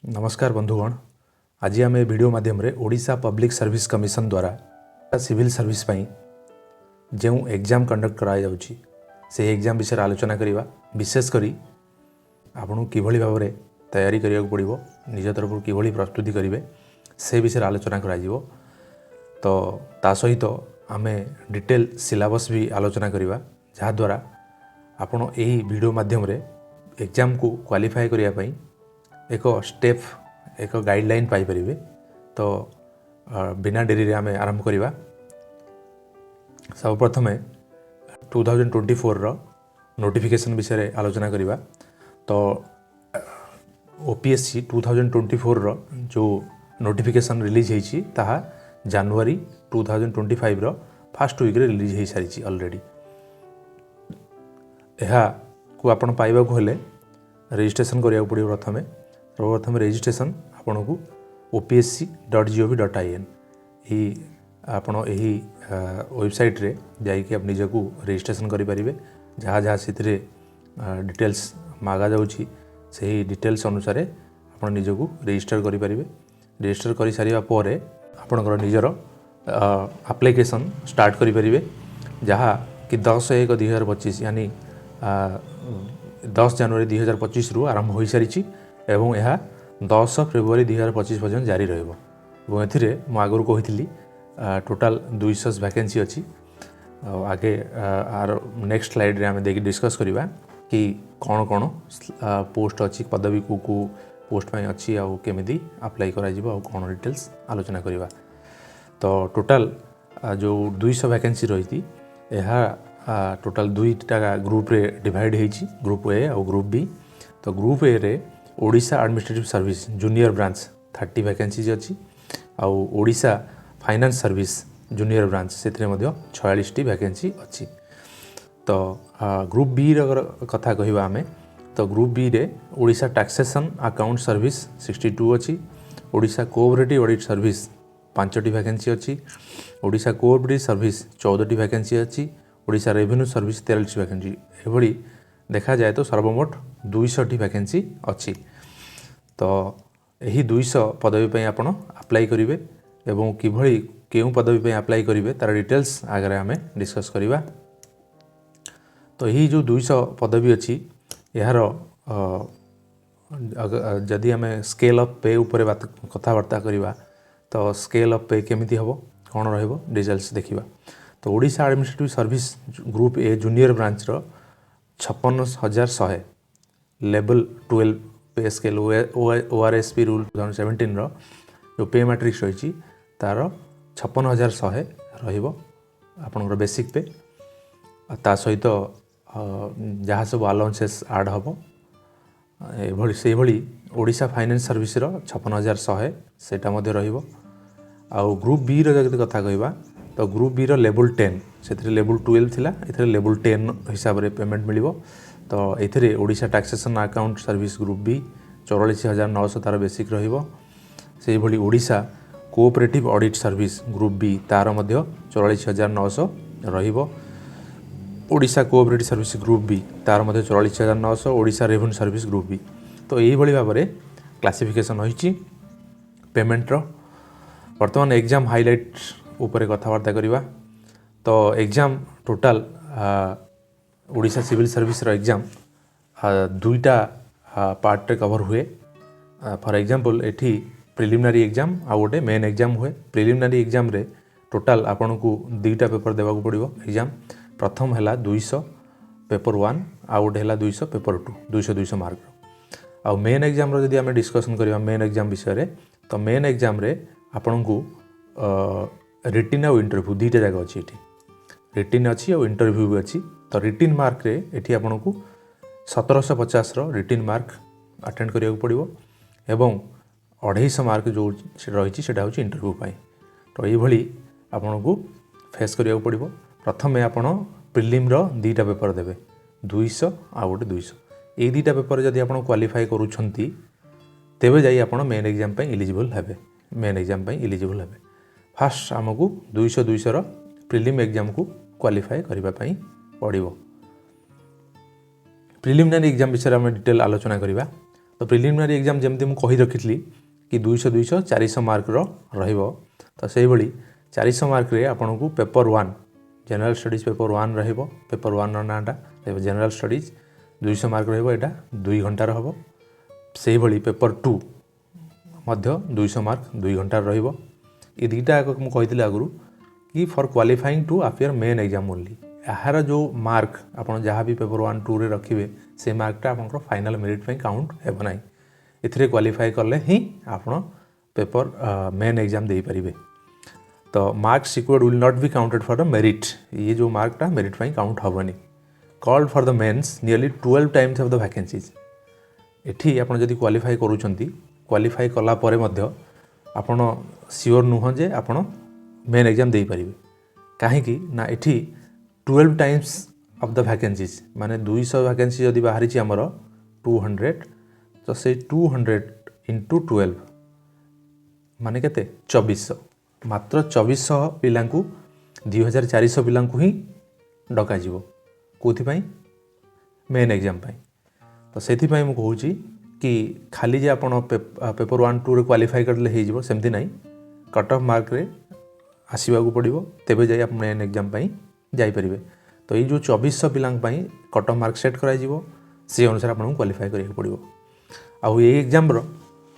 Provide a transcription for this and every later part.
नमस्कार बंधुगण। आज आम वीडियो माध्यम रे ओडिशा पब्लिक सर्विस कमिशन द्वारा सिविल सर्विस पई जो एग्जाम कंडक्ट कराया जाउची से एग्जाम विषय आलोचना करिवा। विशेष करी आपन किभली भाव में तैयारी करिया पड़िबो, निज तरफ किभली प्रस्तुति करिवे से विषय आलोचना कराजिवो। तो ता सहित आमे डिटेल सिलेबस भी आलोचना करिवा, जहा द्वारा आपन एही वीडियो माध्यम रे एग्जाम को क्वालिफाई करिया पई एक स्टेप एक गाइडलाइन पाई परिबे। तो बिना डेरी रे आमे आरंभ करिवा। सर्वप्रथम 2024 रो नोटिफिकेशन विषय रे आलोचना करिवा। तो ओपीएससी 2024 रो जो नोटिफिकेशन रिलीज होईची ताहा जनवरी 2025 रो फर्स्ट वीक रे रिलीज हो सारी ऑलरेडी। यह को आपण पाइबा को हेले रजिस्ट्रेशन करिया पड़िबो। प्रथम रजिस्ट्रेशन आपन को opsc.gov.in ही आपण एही वेबसाइट रे जाई कि आप निज को रजिस्ट्रेशन करि परिबे। जहाँ जहाँ सितरे डिटेल्स मागा जाउची सही डिटेल्स अनुसार आपण निज को रजिस्टर करि परिबे। रजिस्टर करि सारिबा परे आपनकर निजर एप्लीकेशन स्टार्ट करि परिबे, जहाँ कि 10/1/2025 यानी 10 जनवरी 2025 रु आरंभ हो सारी एवं यह 10 फेब्रुआरी 2025 पर्यंत जारी रहिबो। एवं एथिरे मु आगुर कहितली टोटल 200 वैकेंसी अच्छी। आगे आर नेक्स्ट स्लाइड रे आमे देखि डिस्कस करिबा कि कौन कौन पोस्ट अच्छी, पदवी को पोस्ट पई अच्छी आ केमिति अप्लाई करा जिवो आ कौन डिटेल्स आलोचना करिबा। तो टोटल जो 200 वैकेंसी रही यह टोटल दुईटा ग्रुप रे डिवाइड होईची, ग्रुप ए और ग्रुप बी। तो ग्रुप ए रे Odisha administrative service junior branch 30 vacancies अच्छी आउ Odisha finance service junior branch से 46 वैकेंसी अच्छी। तो ग्रुप बी कथा कहवा आमे, तो ग्रुप बी रे ओडिशा टैक्सेशन अकाउंट सर्विस 62 अच्छी, ओडिशा कोऑपरेटिव ऑडिट सर्विस 5टी वैकेंसी अच्छी, ओडिशा कोऑपरेटिव सर्विस 14टी वैकेंसी अच्छी, ओडिशा रेवेन्यू सर्विस 43 वैकेंसी। एभली देखा जाए तो सर्वमोट 200टी वैकेंसी अच्छी। तो यही 200 पदवी पे आपण अप्लाई करेंगे एवं किभली केउं पदवी पे अप्लाई करेंगे तार डिटेल्स आगे आमे डिस्कस करिबा। तो यही जो 200 पदवी अच्छी यार जदि आमे स्केल अप पे ऊपर बात कथबार्ता करिबा तो स्केल अप पे केमिति हबो कौन रहइबो डिटेल्स देखिबा। तो Odisha administrative service group A junior branch रो 56,100 level 12 pay scale ORSP rule 2017 रो जो पे मैट्रिक्स रही तार 56,100 रहिबो आपनकर बेसिक पे। ता सहित जहाँ सब अलाउंसेस ऐड हम से भली ओडिशा फाइनेंस सर्विस रो 56,100 सेटा मध्य रहिबो। आउ ग्रुप बी रो जदि कथा कहबा तो ग्रुप बी रो लेवल 10 से लेवल 12 थिला, एथरे लेवल 10 हिसाब रे पेमेंट मिलिबो। तो एथरे Odisha taxation account service group B 44,900 तार बेसिक रहिबो। से भली Odisha cooperative audit service group B तार मध्य 44,900 रहिबो। Odisha cooperative service group B तार मध्य 44,900, Odisha revenue service group B. तो यही भली भाव में क्लासिफिकेशन होईची पेमेंट रो। वर्तमान एग्जाम हाइलाइट ऊपर कथबार्ता करिबा। तो exam total Odisha civil service रो एग्जाम दुईटा पार्ट रे कवर हुए। फॉर एग्जांपल एठी प्रिलिमिनरी एग्जाम आ गोटे मेन एग्जाम हुए। प्रिलिमिनरी एग्जाम रे टोटल आपन को दुईटा पेपर देबा को पड़िबो एग्जाम। प्रथम हैला 200 पेपर 1 आ गोटे हैला 200 पेपर 2 200 मार्क। आ मेन एग्जाम रो जदि आमे डिस्कशन करिबा मेन एग्जाम विषय रे, तो मेन एग्जाम रे आपन को रिटिन और इंटरव्यू दुईटा जगह अच्छी। एठी रिटिन अच्छी और इंटरव्यू भी अच्छी। तो रिटिन मार्क रे एठी आपन को 1750 रो रिटिन मार्क अटेंड करिया पड़िबो एवं 250 मार्क जो रही सेटा होची इंटरव्यू पाई। तो ये भली आपन को फेस करिया पड़िबो। प्रथम आपन प्रिलिम रो दुईटा पेपर देबे 200 आ गोटे 200। ए दुईटा पेपर जदि आपन क्वालिफाई करूछंती तेबे जाई आपन मेन एग्जाम पई एलिजिबल हेबे। मेन एग्जाम पई एलिजिबल हेबे। फास्ट आमको 200 रो प्रिलिम एग्जाम को क्वालिफाई करिबा पई पड़िबो। प्रिलिमिनरी एग्जाम विषय में डिटेल आलोचना करिबा। तो प्रिलिमिनारी एग्जाम जमती मुझे कही रखी कि 200 400 मार्क रहिबो। तो से भली 400 मार्क रे आपन को पेपर 1 जनरल स्टडीज पेपर 1 रहिबो। पेपर 1 नाटा जनरल स्टडीज 200 मार्क रहिबो, एटा 2 घंटार हबो। से भली पेपर 2 मध्य 200 मार्क 2 घंटार रहिबो। ये दुईटा मुझे कही आगु कि for qualifying to appear main exam only. यार जो मार्क आप जहाँ भी पेपर 1 2 रे रखिए से मार्कटा आप फाइनल मेरिट पे काउंट हेब ना। इथिरे क्वालिफाई कले ही आप पेपर मेन एग्जाम दे पारिबे। तो mark secured will not be counted for the merit. ये जो मार्कटा मेरिट पे काउंट हेबनी। Called for the mains nearly 12 times of the vacancies. एठी आप जदि क्वालिफाई करूछंती, क्वालिफाई कला परे मध्य आपण सियोर नुह जे आपण मेन एग्जाम दे पारिबे। काहेकि ना एठी 12 टाइम्स ऑफ द वैकेंसीज माने 200 वैकेंसी जदि बाहरी आमर 200, तो से 200 इंटू 12 माने केते 2400। मात्र 2400 पिला 2400 पिला ही डका जीवो कोथि मेन एग्जाम पाई। तो से मु कहूँ कि खाली जे आपण पेपर 1 2 रे क्वालिफाई करले हो सेमती नहीं। कट ऑफ मार्क रे आसवाक पड़ो तेबे जाई आप मेन एग्जाम पाई जाई परिबे। तो ये जो 2400 पिला कट ऑफ मार्क सेट करा जीवो से अनुसार आपको क्वालिफाई करिया पड़ो। आउ ये एग्जाम रो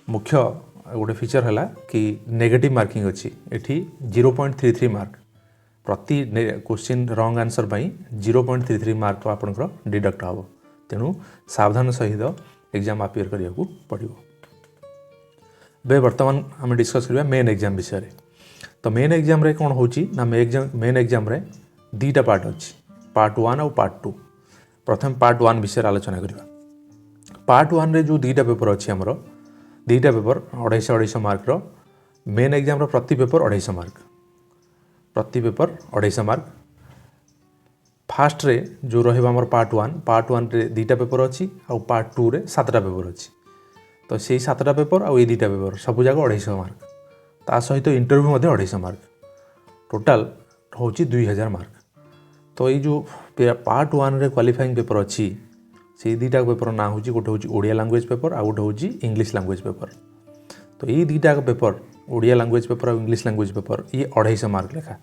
मुख्य गोटे फीचर है कि नेगेटिव मार्किंग अच्छी। एठी 0.33 मार्क प्रति क्वेश्चन रॉन्ग आंसर पाई 0.33 मार्क आपंकर डिडक्ट हम। तेणु सावधान सहित एग्जाम अपियर करिया पड़ो। बे वर्तमान आम डिस्कस करबा मेन एग्जाम विषय। तो मेन एग्जाम रे कौन होची ना मेन एग्जाम रे दीटा पार्ट अच्छी, पार्ट 1 और पार्ट 2। प्रथम पार्ट 1 विषय आलोचना करबा। पार्ट 1 रे जो दीटा पेपर अच्छी आमर दीटा पेपर 250 मार्क रो। मेन एग्जाम रो प्रति पेपर 250 मार्क, प्रति पेपर 250 मार्क। फास्ट रे जो रहिबा हमर पार्ट 1 रे दीटा पेपर अच्छी और पार्ट 2 रे 7टा पेपर अच्छी। तो से 7टा पेपर और ये दीटा पेपर सब जाक 250 मार्क। ता सहित इंटरव्यू मध्य 250 मार्क, टोटाल होची 2000 मार्क। तो ये जो पार्ट 1 रे क्वालिफाइंग पेपर अच्छी से दीटा पेपर ना होची गोटे होची ओडिया लैंग्वेज पेपर और गोटे होची इंग्लिश लैंग्वेज पेपर। तो ये दीटा पेपर ओडिया लैंग्वेज पेपर और इंग्लिश लैंग्वेज पेपर ये 250 मार्क लेखा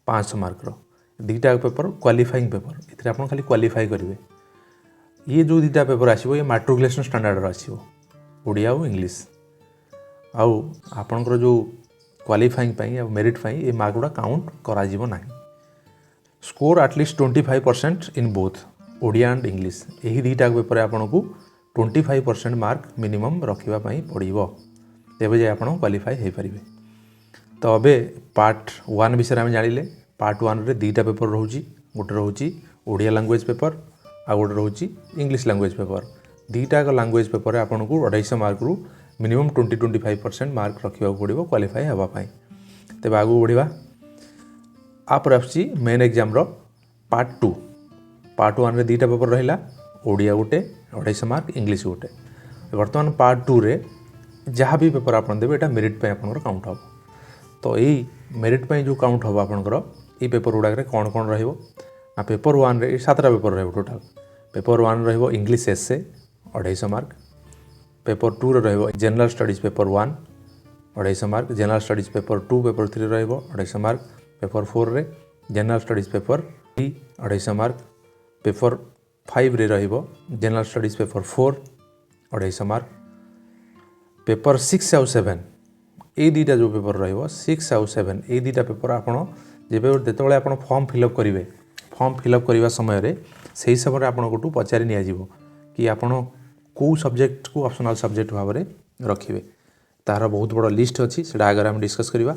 500 मार्क रो दीटा पेपर क्वालिफाइंग पेपर। इतने आप खाली क्वालिफाई करेंगे। ये जो दीटा पेपर आसो ये मैट्रिकुलेशन स्टैंडर्ड आसो ओडिया और इंग्लिश। आउ आपणकर जो क्वालिफाइंग मेरिट पाई ये मार्क गुड़ा काउंट करा जीवो नाही। Score at least 25% in both Odia and English. यही दीटा पेपर आपन को 25% मार्क मिनिमम रखा पड़ो तेज जाए आप क्वालिफाई हो पारे। तो अबे पार्ट 1 विषय आम जानिले। पार्ट 1 रे दीटा पेपर रोची, गोटे रोची ओडिया लैंग्वेज पेपर आ गोटे रोची इंग्लिश लैंग्वेज पेपर। दीटा लैंग्वेज पेपर आपन को 250 मार्क रु मिनिमम 20-25% मार्क रखा पड़ो क्वालिफाई हाँपाई। तेज आगू बढ़ा आप मेन एग्जाम रो पार्ट 2। पार्ट 1 रे दीटा पेपर रहिला ओडिया गोटे 250 मार्क, इंग्लिश गोटे। वर्तमान पार्ट 2 रे जहाँ भी पेपर आप देवे एटा मेरिट पे आपनकर काउंट हम। तो यही मेरिट पे जो काउंट हम आपनकर ये पेपर गुड़ाक कौन कौन रहिबो ना पेपर 1 रे 7टा पेपर रहिबो टोटाल। पेपर 1 रहिबो इंग्लिश एसे 250 मार्क। पेपर 2 रे रहिबो general studies paper 1 250 mark. General studies paper 2 paper 3 रहिबो 250 मार्क। पेपर 4 रे general studies paper 3 250 mark. Paper 5 रे रहिबो general studies paper 4 250 mark. Paper 6 और 7 ये दीटा जो पेपर रहिबो 6 और 7 ये दीटा पेपर आपण जेबे आप फॉर्म फिलअप करेंगे, फॉर्म फिलअप करने समय रे सही समय आपको पचारि नियाजिबो कि आपण कौ सब्जेक्ट को ऑप्शनल सब्जेक्ट भाव में रखिए। तार बहुत बड़ा लिस्ट अच्छी से आगे आम डिस्कस करवा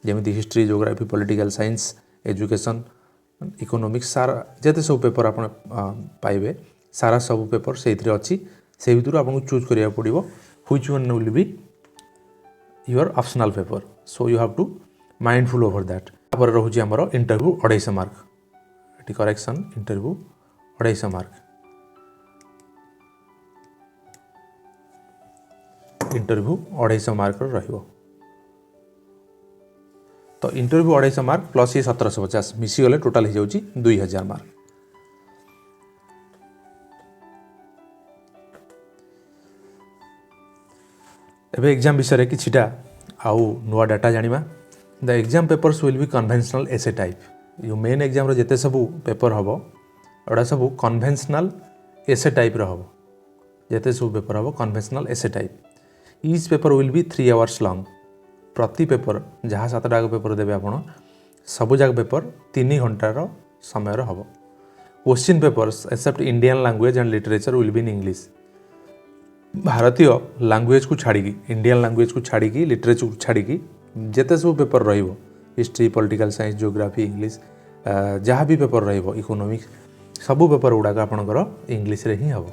जमी history, geography, political science, education, economics सारा जिते सब पेपर आप पाइबे सारा सब पेपर से अच्छी। से भितर आपको चूज करिया पड़ो which one will be your optional paper. So you have to mindful over that. तापर रोचे आमर इंटरव्यू 250 मार्क। ये correction interview 250 mark. Interview 250 mark रहिबो। तो इंटरव्यू 250 मार्क प्लस ये 1750 मिसीगले टोटाल हो जाउची 2000 मार्क। एबे एग्जाम विषय किछिटा आउ नुआ डाटा जानिबा। The exam papers will be conventional essay type. यो मेन एग्जाम रो जेते सब पेपर हबो एडा सब कन्वेंशनल एसे टाइप रो हबो। जेते सब पेपर हबो conventional essay type. Each paper will be 3 hours long. प्रति पेपर जहाँ 7टा पेपर देवे आपण सब जाक पेपर 3 घंटार समय हबो। Question papers except Indian language and literature will be in English. भारतीय लैंग्वेज को छाड़ी इंडियन लैंग्वेज को छाड़ी लिटरेचर को छाड़ी जिते सब पेपर रहिबो history political science geography English जहाँ भी पेपर रहिबो इकोनॉमिक्स सबू पेपर गुड़ाक आपणकर इंग्लिश रे ही हम।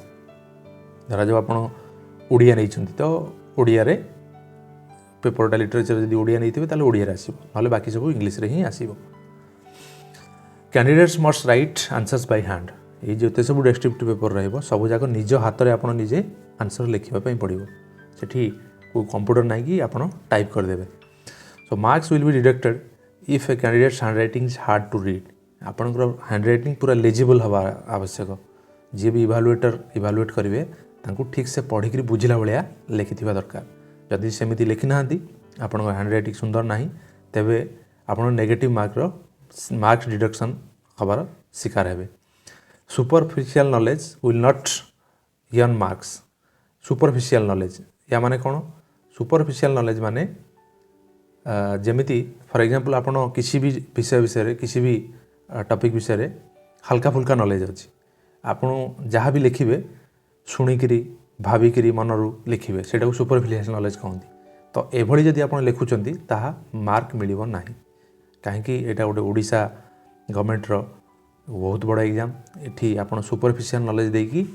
धरा जो आप ओडिया नहीं तो ओडिया रे पेपरटा लिटरेचर जब ओडिया नहीं थे ओडिया आसो ना बाकी सब इंग्लिश रे ही आसो। Candidates must write answers by hand. ये जिते सब डेस्क्रिप्टिव पेपर रहिबो सब जाक निज हाथ में आपड़ निजे आंसर लिखापी पड़ो। सेठी को कंप्यूटर ना कि आप टाइप करदे। So marks will be deducted if a candidate's hand writing is hard to read. आपंकर हैंड रईटिंग पूरा लेजिबल हवा आवश्यक। जी भी इभालुएटर इभालुएट करेंगे ठीक से पढ़ी बुझला भाया लिखि दरकार। जदि सेमती लिखि ना आपण हैंड रईटिंग सुंदर ना तेबे आप नेगेटिव मार्क्स डिडक्शन हबार शिकार हेबे। Superficial knowledge will not earn marks. Superficial knowledge या माने कौन? सुपरफिशियल नॉलेज माने जेमिति फॉर एग्जांपल आपण किसी भी विषय किसी भी टॉपिक विषय हल्का फुल्का नॉलेज अच्छी आपण जहाँ भी लिखिबे शुणिकी भाविकी मनरू लिखिबे सेटा सुपरफिशियल नॉलेज कहते। तो एभली जदि आप लिखुंट ताहा मार्क मिलिबो नाही। कहीं यहाँ गोटे ओडिशा गवर्नमेंट रो बहुत बड़ा एग्जाम एठी आपण सुपरफिशियल नॉलेज देकी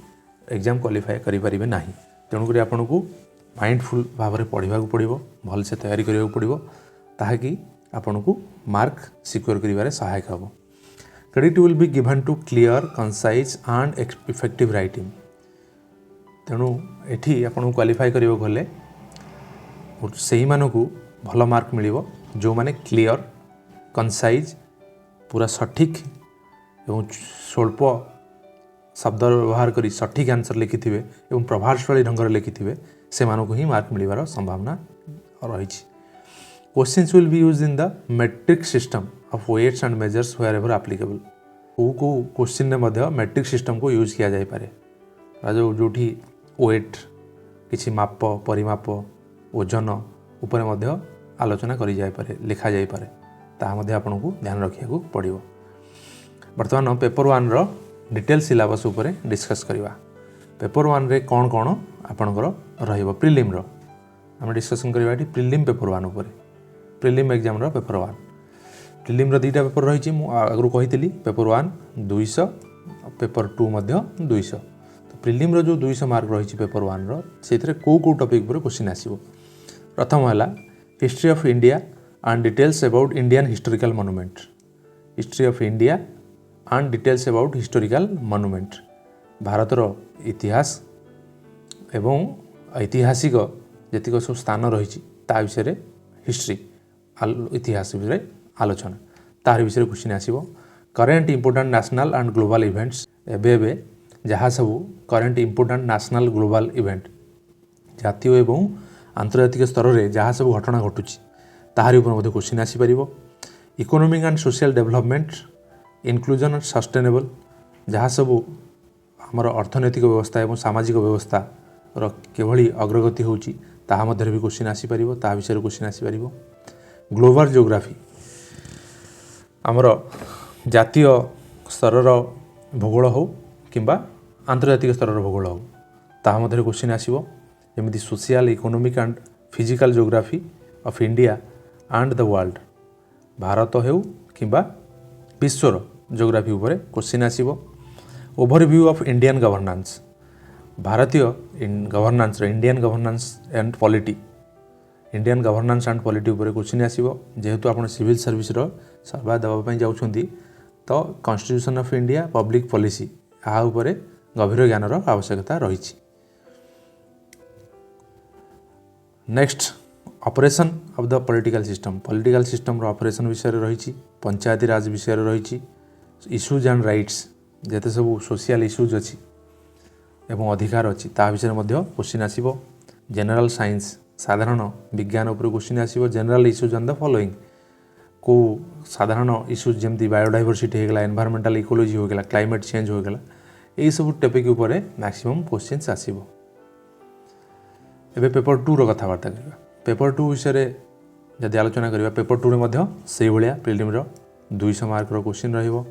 एग्जाम क्वालिफाई करि परिबे नाही। तेणुक आपन को माइंडफुल भाव में पढ़ा पड़ो भल से तैयारी करा पड़ो ताकि आपन को मार्क सिक्योर करिवारे सहायक हो। Credit will be given to clear concise and effective writing. तेणु एठी आपन क्वालिफाई करियो गले से ही मानकू भल मार्क मिलिबो जो माने क्लियर कंसाइज पूरा सठिक एवं स्वल्प शब्द व्यवहार करी सठिक आंसर लिखिथिबे एवं प्रभावशाली ढंग से लिखिथिबे से मानकू ही मार्क मिलिबार संभावना रही। Questions will be used in the metric system of weights and measures wherever applicable. को क्वेश्चन ने मध्य मैट्रिक सिस्टम को यूज किया जाय पारे। जोठी वेट किछि माप परिमाप ओजन उपरे मध्य आलोचना करी जाय पारे लिखा जाय पारे ता मध्य आपन को ध्यान रखिया को पड़िबो। वर्तमान पेपर 1 रो डिटेल सिलेबस उपरे डिस्कस करिवा। पेपर 1 रे कौन कौन आपणकर रहिबो प्रिलिम रो हम डिस्कशन करिवा। प्रिलिम पेपर 1 उपरे प्रिलिम एग्जाम रो पेपर 1 प्रिलिम रो दुईटा पेपर रही मु आगु कही पेपर 1 200 पेपर 2 मध्य 200। तो प्रिलिम रो जो 200 मार्क रही पेपर 1 रो सेथरे को टॉपिक पर क्वेश्चन आसीबो। प्रथम है history of India and details about Indian historical monument. History of India and details about historical monument भारतर इतिहास एवं ऐतिहासिक जेतिक सब स्थान रही ता विषय हिस्ट्री इतिहास विषय आलोचना तार विषय क्वेश्चन आसीबो। Current important national and global events एबे जहाँ सब current important national global event जातीय एवं आंतर्जातिक स्तर में जहाँ सब घटना घटुची ताहारी उपर मध्य क्वेश्चन आसी पारिबो। Economic and social development inclusion and sustainable जहाँ सब आमर अर्थनैतिक व्यवस्था एवं सामाजिक व्यवस्था केभली अग्रगति होची ताहा मध्य भी क्वेश्चन आसी पारिबो ता विषय क्वेश्चन आसी पारिबो। ग्लोबल जियोग्राफी आमर जातीय स्तर भूगोल हो किंबा आंतर्जातिक स्तर भूगोल हो ताहा मध्य क्वेश्चन आसीबो। जमिति social economic and physical geography of India and the world Bharat हो किंबा विश्वर जियोग्राफी उपर क्वेश्चन आसीबो। ओवरव्यू ऑफ इंडियन गवर्नेंस भारतीय governance Indian governance and polity Indian governance and polity उपर क्वेश्चन आसीबो। जेहेतु आप सिविल सर्विस सर्वा देवाई जाउछंती तो constitution of India public policy आ उपरे गभीर ज्ञानर आवश्यकता रही। Next operation of the political system रो ऑपरेशन विषय रही। पंचायती राज विषय रही। इश्यूज एंड राइट्स जेते सब सोशल इश्यूज अच्छी एवं अधिकार अच्छी ता विषय मध्य क्वेश्चन आसीबो। जनरल साइंस साधारण विज्ञान उपर क्वेश्चन आसीबो general issues on the following को साधारण इश्यूज जमती बायोडाइवर्सिटी हो गला एनवायरमेंटल इकोलॉजी हो गला क्लाइमेट चेंज हो गला एई सब टॉपिक उपर मैक्सिमम क्वेश्चंस आसीबो। एबे पेपर 2 रो कथा वार्ता करबा। पेपर 2 विषय जदि आलोचना करबा पेपर 2 रे मध्ये सेही भलिया प्रिलिम रो 200 मार्क रो क्वेश्चन रहिबो।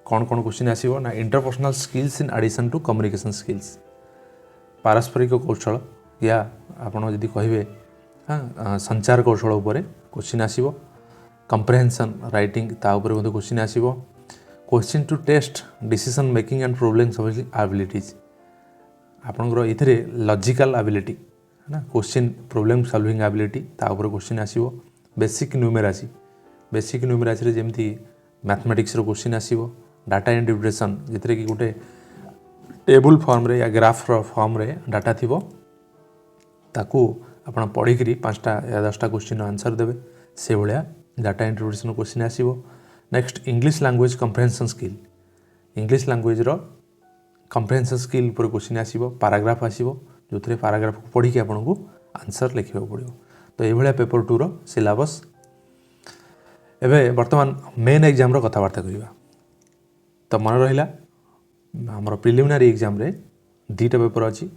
कौन कौन क्वेश्चन आसीबो ना interpersonal skills in addition to communication skills पारस्परिक कौशल या आपण जदि कहबे हाँ संचार कौशल उपर क्वेश्चन आसीबो। कंप्रेहेंशन राइटिंग ता उपर मध्ये क्वेश्चन आसीबो। Question to test decision making and problem solving abilities आपनकर इथरे लॉजिकल एबिलिटी है ना क्वेश्चन प्रॉब्लम सॉल्विंग एबिलिटी ता उपर क्वेश्चन आसीबो। बेसिक न्यूमेरासी रे जेमती मैथमेटिक्स रो क्वेश्चन आसीबो। डाटा इंटरप्रिटेशन जितरे कि गोटे टेबल फॉर्म रे या ग्राफ रो फॉर्म रे डाटा थिबो ताकू आपण पढ़ी करी 5टा या 10टा क्वेश्चन आंसर देबे से भलिया डाटा इंटरप्रिटेशन क्वेश्चन आसीबो। Next English language comprehension skill English language रो कंप्रेहेंशन स्किल पर क्वेश्चन आसीबो। पैराग्राफ आसीबो जोथरे पैराग्राफ को पढ़ी के आपन को आंसर लिखिबो पड़िबो। तो ए भलिया पेपर 2 रो सिलेबस। एबे वर्तमान मेन एग्जाम रो कथा वार्ता करिवा। तो मन रहिला हमर प्रिलिमिनरी एग्जाम रे 2टा पेपर अछि।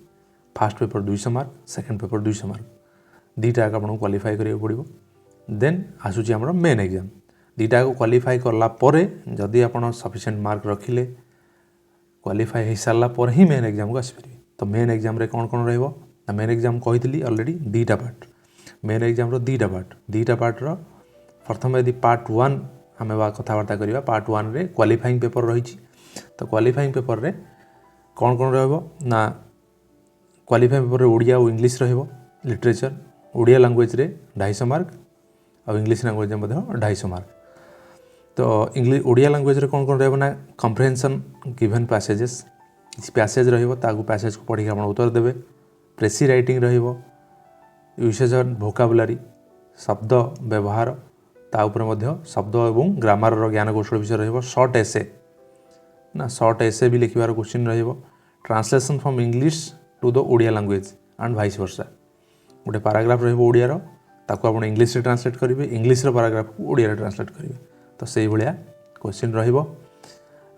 First paper 200 mark second paper 200 mark 2टा आपन क्वालिफाई करियो पड़िबो। देन आसुची हमर मेन एग्जाम 2टा को क्वालिफाई करला परे जदि आपन सफिशिएंट मार्क रखिले क्वालिफाई हो सारा पर ही मेन एग्जाम को आसपारे। तो मेन एग्जाम रे कौन कौन रहिबो ना मेन एग्जाम कहितली ऑलरेडी 2टा पार्ट मेन एग्जाम रो 2टा पार्ट रो प्रथम यदि पार्ट 1 हमें बा कथावार्ता करिवा। पार्ट 1 रे क्वालिफाइंग पेपर रही। तो क्वालिफाइंग पेपर रे कौन कौन रहिबो ना क्वालिफाइंग पेपर रे ओडिया और इंग्लिश रहिबो। लिटरेचर ओडिया लैंग्वेज रे 250 मार्क और इंग्लिश लैंग्वेज में 250 मार्क। तो इंग्लिश ओडिया लैंग्वेज रे कौन कौन रहिबो ना कंप्रेहेंशन गिवन पैसेजेस पैसेज रहिबो ताकू पैसेज को पढ़ी के आपण उत्तर देबे। प्रेसी राइटिंग रहिबो। यूसेज ऑन वोकाबुलरी शब्द व्यवहार ता ऊपर मध्य शब्द एवं ग्रामर रो ज्ञान कौशल विषय रहिबो। शॉर्ट एसे ना शॉर्ट एसे भी लिखिबार क्वेश्चन रहिबो। Translation from English to the Odia language and vice versa गोटे पैराग्राफ रहिबो ओडिया रो ताकू आपण इंग्लिश रे ट्रांसलेट करिवे इंग्लिश रो पैराग्राफ को ओडिया रे ट्रांसलेट करिवे। तो सेही भलिया क्वेश्चन रहिबो।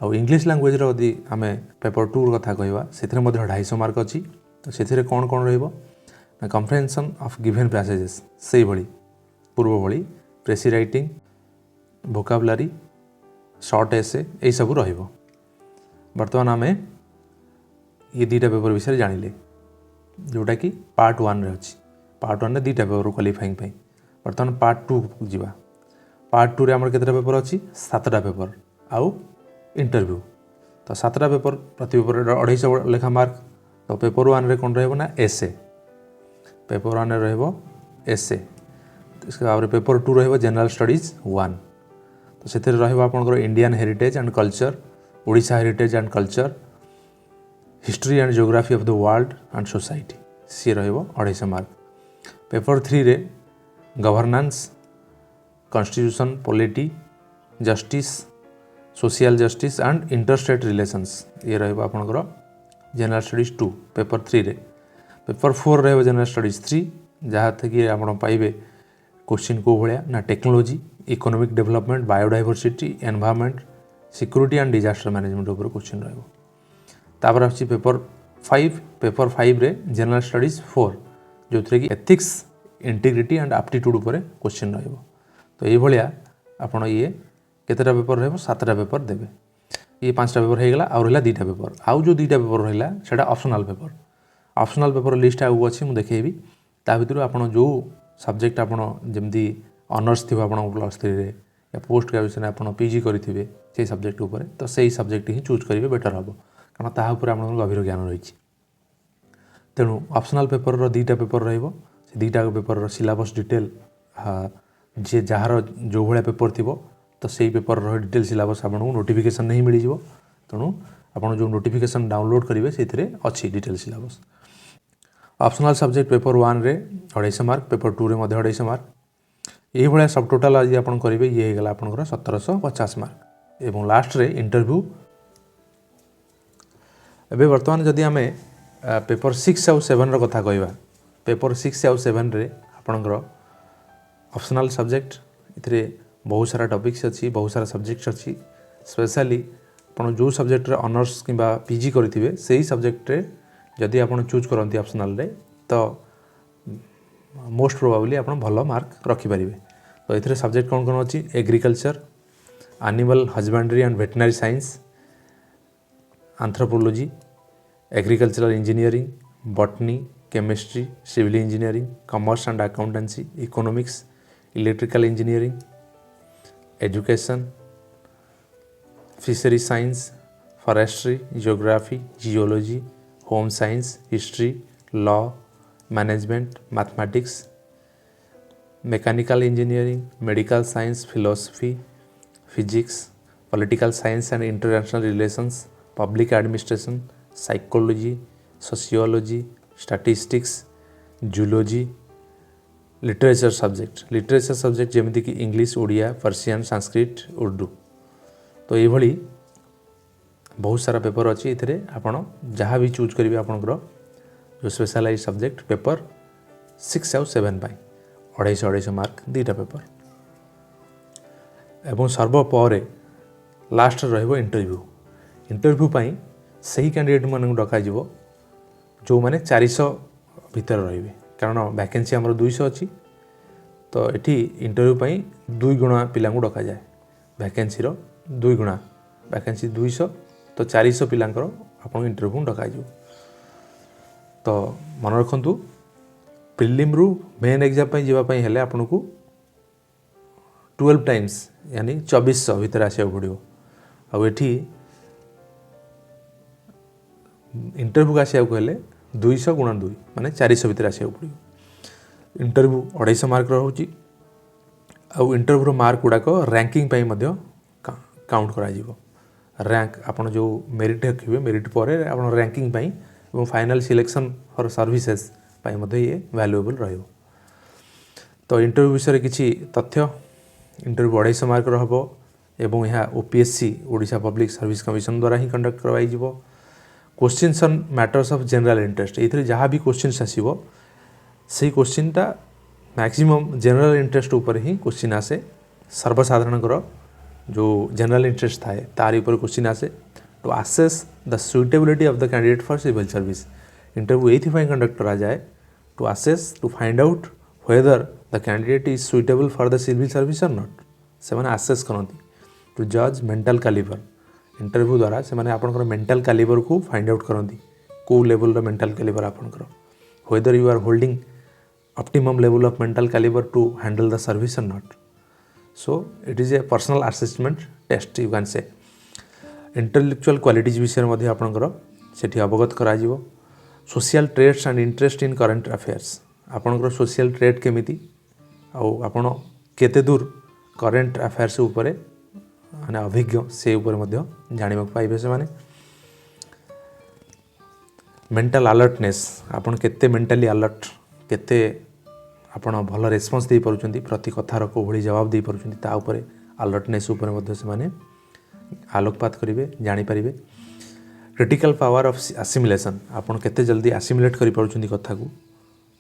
आ इंग्लिश लैंग्वेज रो यदि आमे पेपर 2 रो कथा कहबा सेथिरे मध्ये 250 मार्क अछि। तो सेथिरे कोन कोन रहिबो ना कंप्रेहेंशन ऑफ गिवन पैसेजेस सेही भली पूर्व भली precis writing vocabulary short essay ए सब रहिबो। वर्तमान आमे ये 2टा पेपर विषय जानिले जोटा कि पार्ट 1 रे अछि। पार्ट 1 रे 2टा पेपर क्वालिफाइंग पई। वर्तमान पार्ट 2 को जिबा। पार्ट 2 रे हमर केतेटा पेपर अछि 7टा पेपर आउ इंटरव्यू। तो 7टा पेपर प्रति पेपर 250 लेखा मार्क। तो पेपर 1 रे कोन रहबो ना एसे पेपर 1 रे रहबो एसे। इसके बाद पेपर 2 रहबो जनरल स्टडीज 1। तो सेतिर रहबो आपनकर Indian heritage and culture Odisha heritage and culture history and geography of the world and society सी रहबो 250 मार्क। पेपर 3 रे governance constitution polity justice social justice and interstate relations ये रहबो आपनकर जनरल स्टडीज 2 पेपर 3 रे। पेपर 4 रहबो जनरल स्टडीज 3 जहाँ थे कि आपण पाइबे क्वेश्चन को भलिया ना technology economic development biodiversity environment security and disaster management ऊपर क्वेश्चन रहबो। तापर आछि पेपर 5 पेपर 5 रे जनरल स्टडीज 4 जो थे कि एथिक्स इंटीग्रिटी एंड एप्टीट्यूड ऊपर क्वेश्चन रहबो। तो ये भलिया आपण ये केतेटा पेपर रहबो 7टा पेपर देबे। ये 5टा पेपर हे गेला और रहला 2टा पेपर आउ जो 2टा पेपर रहला सेटा ऑप्शनल पेपर लिस्ट आउ अछि मु देखेबी। ता भितरु आपण जो सब्जेक्ट आपण जेमदी ऑनर्स थिबा आपण +3 रे या पोस्ट ग्रेजुएशन आपण पीजी करिथिबे से सब्जेक्ट ऊपर तो सेही सब्जेक्ट ही चूज करिवे बेटर हबो कारण ता ऊपर आपण गभीर ज्ञान रहिछि। तेणु ऑप्शनल पेपर रो 2टा पेपर रहइबो से 2टा पेपर रो सिलेबस डिटेल जे जहार जो भलिया पेपर थिबो तो सेही पेपर रो डिटेल सिलेबस आपण नोटिफिकेशन नहीं मिली जिवो। तेणु आपण जो नोटिफिकेशन डाउनलोड करिवे सेथिरे अछि detail syllabus. Optional subject paper 1 रे 250 मार्क पेपर 2 रे मध्ये 250 मार्क यही भाया सब टोटाल आज आप करेंगे ये होगा आपंकर 1750 मार्क एवं लास्ट रे इंटरव्यू। एबे वर्तमान जदि आम पेपर 6 आउ 7 रो कथा कहवा पेपर 6 आउ 7 रे आपणकर ऑप्शनल सब्जेक्ट इथिरे बहुत सारा टॉपिक्स अच्छी बहुत सारा सब्जेक्ट्स अच्छी स्पेशली आपण जो सब्जेक्ट रे ऑनर्स किंबा पीजी करथिबे सेही सब्जेक्ट रे जदि आपण चूज करंती ऑप्शनल रे तो मोस्ट प्रोबेबली आपण भलो मार्क रखि परिबे। तो इथिरे सब्जेक्ट कोन कोन अछि agriculture animal husbandry and veterinary science anthropology agricultural engineering botany chemistry civil engineering commerce and accountancy economics electrical engineering education fishery science forestry geography geology home science history law management mathematics mechanical engineering medical science philosophy physics political science and international relations public administration psychology sociology statistics zoology literature subject जमीती कि English Odia Persian Sanskrit Urdu. तो ये बहुत सारा paper अच्छी इथे आपण जहाँ भी चूज करेंगे आपंकर जो स्पेशलाइज सब्जेक्ट पेपर 6 आउ 7 पाई 250 मार्क 2टा पेपर एवं सर्वपर लास्ट रहिबो इंटरव्यू पाई सही कैंडिडेट मानक डका जो माने 400 भीतर रहिबे कारण वैकेंसी हमर 200 अच्छी तो ये इंटरव्यू पाई 2 गुणा पिला डका जाए वैकेंसी रो 2 गुणा वैकेंसी 200 तो 400 पिलांकर आपन इंटरव्यू डका तो मन रखु प्रिलिम रु मेन एग्जाम पाई जीवा पाई हेले आपन को 12 टाइम्स यानी 2400 भीतर आसिया पड़ो आउ एठी इंटरव्यू आसिया को हेले 200 गुणा 2 माने 400 भीतर आसिया पड़ो। इंटरव्यू 250 मार्क रोची आउ इंटरव्यू मार्क गुड़ाक रैंकिंग पाई मध्य काउंट करा जीवो रैंक आपन जो मेरिट रखिबे मेरिट पर आपन रैंकिंग पाई एवं फाइनल सिलेक्शन फॉर सर्विसेज पाई मध्य ये वैल्यूएबल रहिबो। तो इंटरव्यू विषय किछि तथ्य इंटरव्यू 250 मार्क रहबो एवं यह OPSC Odisha public service commission द्वारा ही कंडक्ट करवाई जीवो। Questions on matters of general interest इथरे जहाँ भी क्वेश्चंस आसीबो से क्वेश्चनटा मैक्सिमम जनरल इंटरेस्ट ऊपर ही क्वेश्चन आसे सर्वसाधारण जो जनरल इंटरेस्ट थाए तार ऊपर क्वेश्चन आसे to assess the suitability of the candidate for civil service. Interview ये कंडक्ट करा जाए to assess to find out whether the candidate is suitable for the civil service और नॉट से माने असेस करती टू जज मेंटल कैलिबर इंटरव्यू द्वारा से माने आपनकर मेंटल कैलिबर को फाइंड आउट करती को लेवल मेंटल कैलिबर आपनकर whether you are holding optimum level of mental calibre to handle the service और not. So it is a personal assessment test you can say intellectual qualities विषय में आपंकर से अवगत करा social traits and interest in current affairs आपंकर social trait केमिति आपण केते दूर करंट अफेयर्स उपरे माने अभिज्ञ से ऊपर जाना पाइबे से माने मेंटल अलर्टनेस आपण केते मेंटली अलर्ट केते आपण भल रेस्पॉन्स दे पारुछंती प्रति कथार को भली जवाब दे पारुछंती ता उपरे अलर्टनेस उपरे से माने आलोकपात करेंगे जानीपर क्रिटिकल पावर ऑफ असिमिलेशन आपन केते जल्दी असिमिलेट करि पारुछंती कथा को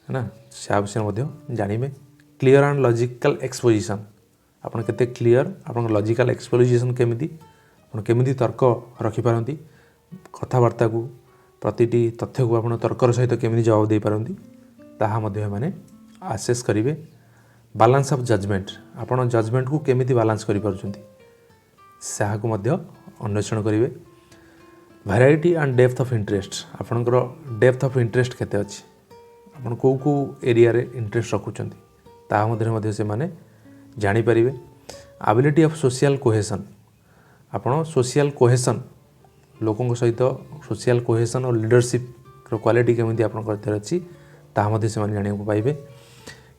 है ना से विषय जानवे क्लियर एंड लॉजिकल एक्सपोजिशन आपन केते क्लियर आपन लॉजिकल एक्सपोजिशन केमिति आपन केमिति तर्क रखि पारंती कथावार्ता को प्रतिटी तथ्य को आपन तर्कर सहित केमिति जवाब दे पारंती ताहा मध्ये माने आसेस करिवे। बैलेंस ऑफ जजमेंट आपन जजमेंट को केमिति बैलेंस करि पारुछंती साहा को मध्य अन्वेषण करेंगे। Variety and depth of interest आपनकर डेप्थ ऑफ इंटरेस्ट केते अछि आपन को एरिया रे इंटरेस्ट रखुचंती ता मध्य से माने जानि परिबे। एबिलिटी ऑफ सोशल कोहेशन आपन सोशल कोहेशन लोकों सहित सोशल कोहेशन और लीडरशिप क्वालिटी केमिति आपन करते अछि ता मध्य से माने जानिया पाइबे।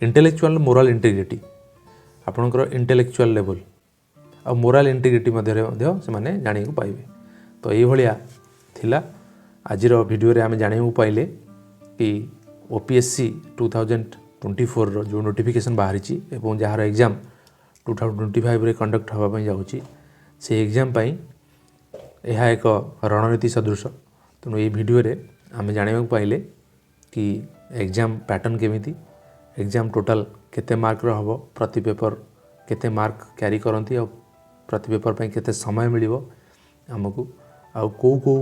इंटेलेक्चुअल मोरल इंटीग्रिटी आपनकर इंटेलेक्चुअल लेवल और मोराल इंटीग्रिटी मध्य से माने जानिया पाइबे। तो ये भलिया थिला आजिर वीडियो रे आमे जानिया पाइले कि ओपीएससी 2024 रो जो नोटिफिकेशन बाहरी एवं जार एग्जाम 2025 रे कंडक्ट होबा पई जाउची से एग्जाम पई यह एक रणनीति सदृश। तेणु ये वीडियो रे आमे जानिया पाइले कि एग्जाम पैटर्न केमिति एग्जाम टोटल केते मार्क रो हबो प्रति पेपर केते मार्क कैरी करंती और प्रति पेपर पे केते समय मिलिबो हमकु आ को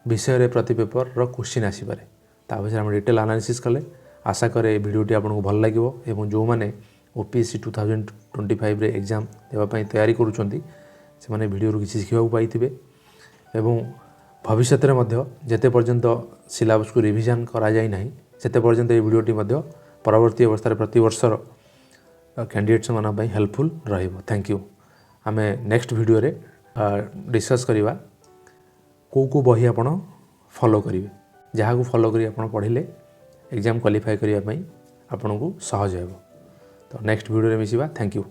विषय रे प्रति पेपर रो क्वेश्चन आसी पारे ता विषय हम डिटेल एनालिसिस कले आशा करे वीडियोटी आपको भल लगिवो एवं जो माने ओपीएससी 2025 रे एग्जाम देवा पई तैयारी करूछंती से माने वीडियो रो किछि सिखिबा पाइथिबे एवं भविष्य रे मध्य जेते पर्यंत सिलेबस को रिवीजन करा जाय नाही सेते पर्यंत ए वीडियोटी मध्य परवर्ती अवस्था प्रति वर्षर कैंडिडेट्स माना पई हेल्पफुल रहिबो। Thank you. आमे नेक्स्ट वीडियो रे डिस्कस करिवा को बही आपण फॉलो करिवे जहाँ को फॉलो करी आपण पढ़िले एग्जाम क्वालिफाई करिया पई आपनको सहज हेबो। तो नेक्स्ट वीडियो रे मिसिबा। Thank you.